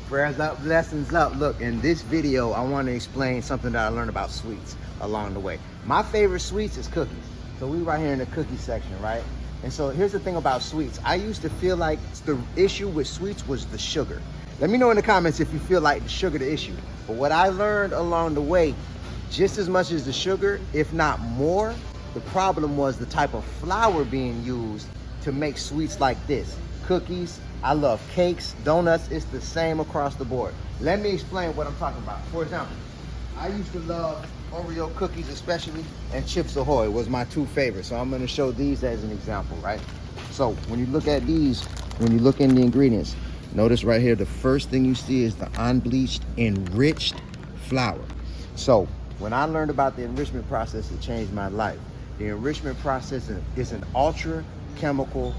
Prayers up, blessings up. Look, in this video, I want to explain something that I learned about sweets along the way. My favorite sweets is cookies. So we right here in the cookie section, right? And so here's the thing about sweets. I used to feel like the issue with sweets was the sugar. Let me know in the comments if you feel like the sugar the issue. But what I learned along the way, just as much as the sugar, if not more, the problem was the type of flour being used to make sweets like this. Cookies, I love cakes, donuts, it's the same across the board. Let me explain what I'm talking about. For example, I used to love Oreo cookies especially, and Chips Ahoy was my two favorites. So I'm gonna show these as an example, right? So when you look at these, when you look in the ingredients, notice right here, the first thing you see is the unbleached, enriched flour. So when I learned about the enrichment process, it changed my life. The enrichment process is an ultra chemical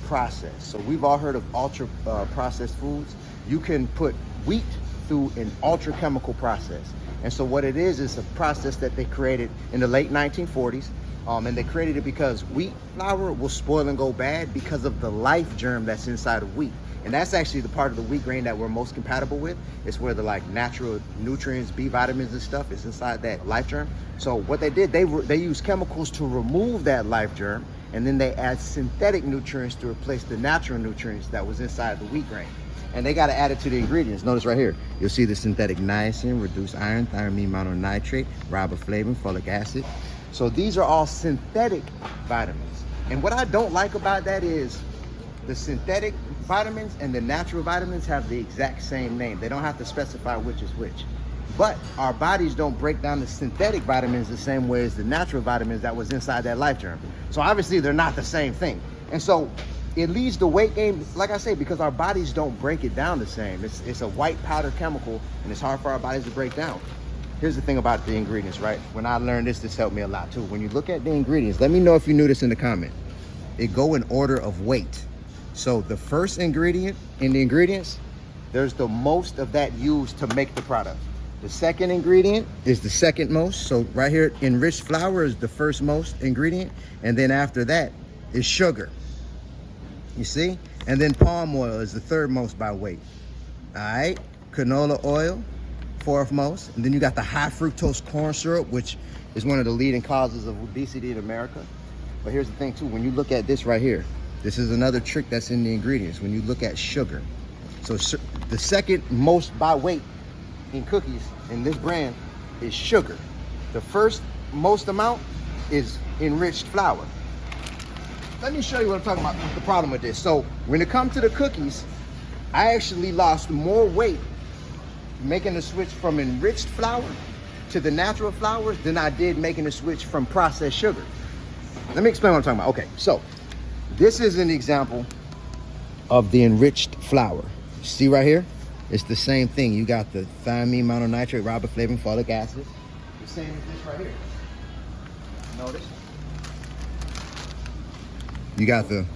process. So we've all heard of ultra processed foods. You can put wheat through an ultra chemical process. And so what it is a process that they created in the late 1940s. And they created it because wheat flour will spoil and go bad because of the life germ that's inside of wheat. And that's actually the part of the wheat grain that we're most compatible with. It's where the like natural nutrients, B vitamins and stuff is inside that life germ. So what they did, they used chemicals to remove that life germ, and then they add synthetic nutrients to replace the natural nutrients that was inside the wheat grain. And they got to add it to the ingredients. Notice right here, you'll see the synthetic niacin, reduced iron, thiamine mononitrate, riboflavin, folic acid. So these are all synthetic vitamins. And what I don't like about that is the synthetic vitamins and the natural vitamins have the exact same name. They don't have to specify which is which. But our bodies don't break down the synthetic vitamins the same way as the natural vitamins that was inside that life germ. So obviously they're not the same thing. And so it leads to weight gain, like I say, because our bodies don't break it down the same. It's a white powder chemical, and it's hard for our bodies to break down. Here's the thing about the ingredients, right? When I learned this helped me a lot too. When you look at the ingredients, let me know if you knew this in the comment. It go in order of weight. So the first ingredient in the ingredients, there's the most of that used to make the product. The second ingredient is the second most. So right here, enriched flour is the first most ingredient. And then after that is sugar. You see? And then palm oil is the third most by weight. All right, canola oil, fourth most. And then you got the high fructose corn syrup, which is one of the leading causes of obesity in America. But here's the thing too, when you look at this right here, this is another trick that's in the ingredients. When you look at sugar, so the second most by weight in cookies in this brand is sugar. The first most amount is enriched flour. Let me show you what I'm talking about, the problem with this. So when it comes to the cookies, I actually lost more weight making the switch from enriched flour to the natural flours than I did making the switch from processed sugar. Let me explain what I'm talking about. Okay, so this is an example of the enriched flour. See right here? It's the same thing. You got the thiamine mononitrate, riboflavin, folic acid. The same as this right here. Notice. You got the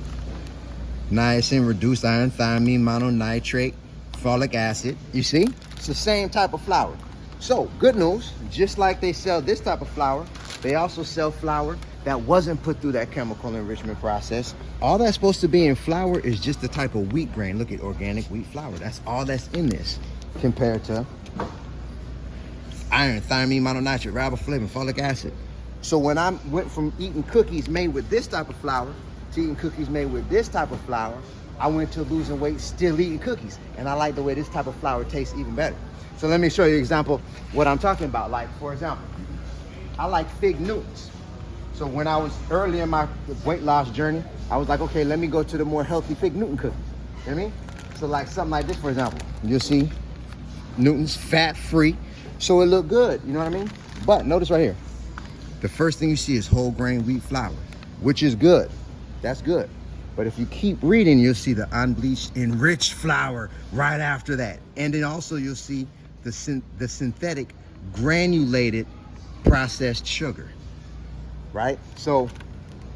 niacin, reduced iron, thiamine mononitrate, folic acid. You see? It's the same type of flour. So, good news, just like they sell this type of flour, they also sell flour that wasn't put through that chemical enrichment process. All that's supposed to be in flour is just the type of wheat grain. Look at organic wheat flour. That's all that's in this compared to iron, thiamine mononitrate, riboflavin, folic acid. So when I went from eating cookies made with this type of flour to eating cookies made with this type of flour, I went to losing weight still eating cookies. And I like the way this type of flour tastes even better. So let me show you an example what I'm talking about. Like, for example, I like fig Newtons. So when I was early in my weight loss journey, I was like, okay, let me go to the more healthy fig Newton cookies. You know what I mean? So like something like this, for example, you'll see Newton's fat-free. So it looked good, you know what I mean? But notice right here, the first thing you see is whole grain wheat flour, which is good. That's good. But if you keep reading, you'll see the unbleached enriched flour right after that. And then also you'll see the synthetic granulated processed sugar, right? So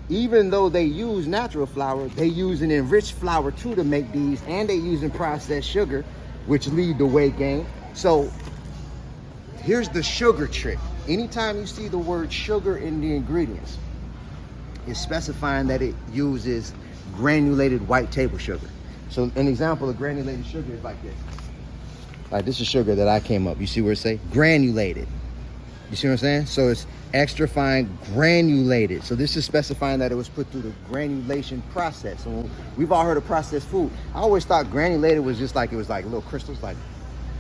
even though they use natural flour, they use an enriched flour too to make these, and they using processed sugar, which lead to weight gain. So here's the sugar trick. Anytime you see the word sugar in the ingredients, it's specifying that it uses granulated white table sugar. So an example of granulated sugar is like this. Like this is sugar that I came up. You see where it say granulated. You see what I'm saying? So it's extra fine granulated. So this is specifying that it was put through the granulation process. So we've all heard of processed food. I always thought granulated was just like, it was like little crystals, like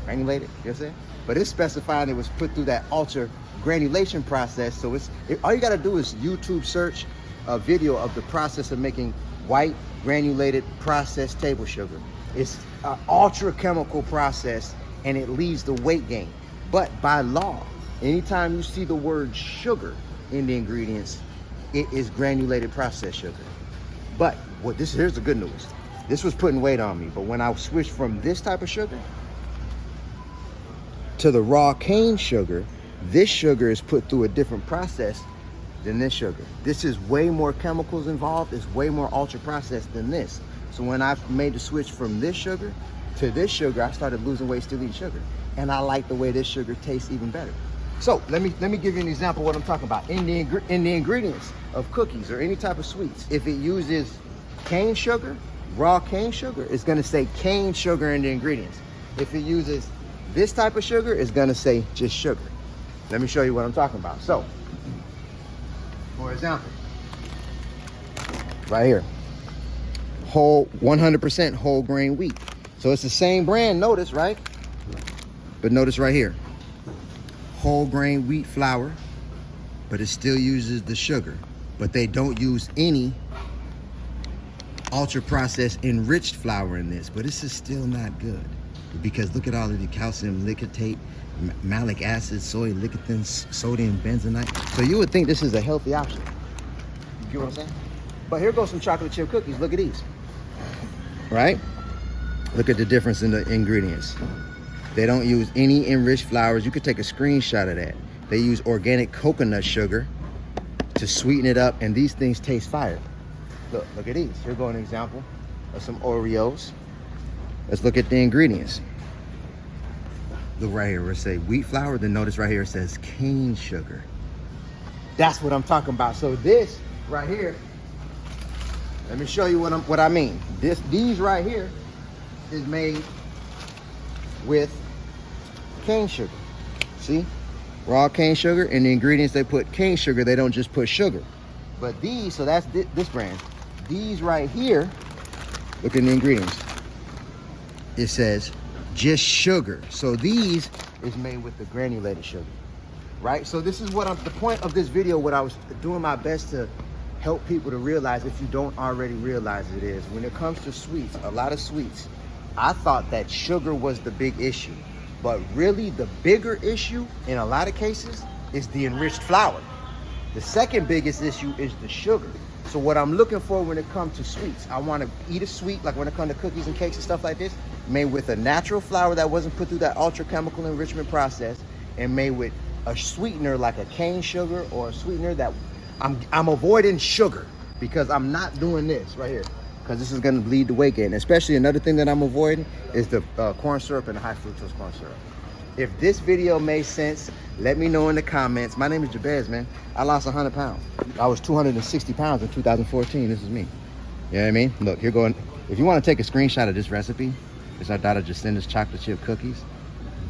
granulated, you know what I'm saying? But it's specifying it was put through that ultra granulation process. So all you gotta do is YouTube search a video of the process of making white granulated processed table sugar. It's an ultra chemical process and it leads to weight gain. But by law, anytime you see the word sugar in the ingredients, it is granulated processed sugar. But here's the good news. This was putting weight on me, but when I switched from this type of sugar to the raw cane sugar, this sugar is put through a different process than this sugar. This is way more chemicals involved. It's way more ultra processed than this. So when I made the switch from this sugar to this sugar, I started losing weight still eating sugar. And I like the way this sugar tastes even better. So let me give you an example of what I'm talking about. In the ingredients of cookies or any type of sweets, if it uses cane sugar, raw cane sugar, it's gonna say cane sugar in the ingredients. If it uses this type of sugar, it's gonna say just sugar. Let me show you what I'm talking about. So, for example, right here, 100% whole grain wheat. So it's the same brand, notice, right? But notice right here, whole grain wheat flour, but it still uses the sugar. But they don't use any ultra processed enriched flour in this, but this is still not good. Because look at all of the calcium licotate, malic acid, soy lecithin, sodium benzenite. So you would think this is a healthy option. You get what I'm saying? But here goes some chocolate chip cookies. Look at these. Right? Look at the difference in the ingredients. They don't use any enriched flours. You could take a screenshot of that. They use organic coconut sugar to sweeten it up, and these things taste fire. Look at these. Here go an example of some Oreos. Let's look at the ingredients. Look right here where it says wheat flour, then notice right here it says cane sugar. That's what I'm talking about. So this right here, let me show you what I mean. These right here is made with cane sugar. See? Raw cane sugar, and the ingredients they put cane sugar, they don't just put sugar. But these, so that's this brand. These right here, look at the ingredients. It says just sugar. So these is made with the granulated sugar, right? So this is the point of this video, what I was doing my best to help people to realize, if you don't already realize it, is when it comes to sweets, a lot of sweets, I thought that sugar was the big issue, but really the bigger issue in a lot of cases is the enriched flour. The second biggest issue is the sugar. So what I'm looking for when it comes to sweets, I want to eat a sweet, like when it comes to cookies and cakes and stuff like this, made with a natural flour that wasn't put through that ultra chemical enrichment process, and made with a sweetener like a cane sugar, or a sweetener that I'm avoiding sugar, because I'm not doing this right here, because this is going to lead to weight gain. Especially another thing that I'm avoiding is the corn syrup and the high fructose corn syrup. If this video made sense, let me know in the comments. My name is Jabez, man. I lost 100 pounds. I was 260 pounds in 2014. This is me. You know what I mean? Look, here going. If you want to take a screenshot of this recipe, it's our daughter Jacinda's chocolate chip cookies.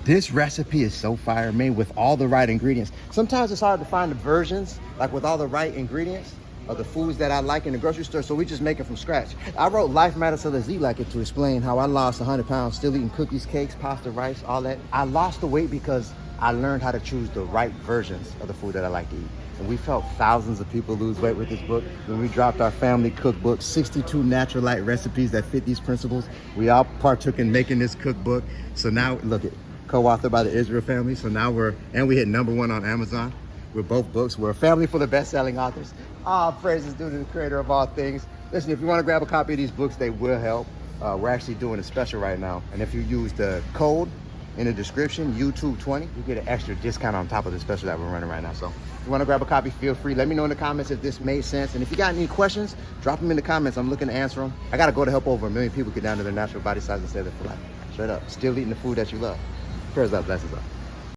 This recipe is so fire, made with all the right ingredients. Sometimes it's hard to find the versions, like with all the right ingredients of the foods that I like in the grocery store, so we just make it from scratch. I wrote Life Matters to the Z Like It to explain how I lost 100 pounds, still eating cookies, cakes, pasta, rice, all that. I lost the weight because I learned how to choose the right versions of the food that I like to eat. And we helped thousands of people lose weight with this book. When we dropped our family cookbook, 62 natural light recipes that fit these principles, we all partook in making this cookbook. So now, look at, co-authored by the Israel family. So now we hit #1 on Amazon with both books. We're a family full of best-selling authors. All praises due to the creator of all things. Listen, if you want to grab a copy of these books, they will help. We're actually doing a special right now. And if you use the code in the description, YouTube20, you get an extra discount on top of the special that we're running right now. So if you want to grab a copy, feel free. Let me know in the comments if this made sense. And if you got any questions, drop them in the comments. I'm looking to answer them. I got to go to help over 1 million people get down to their natural body size and stay there for life. Straight up. Still eating the food that you love. Prayers up. Blessings up.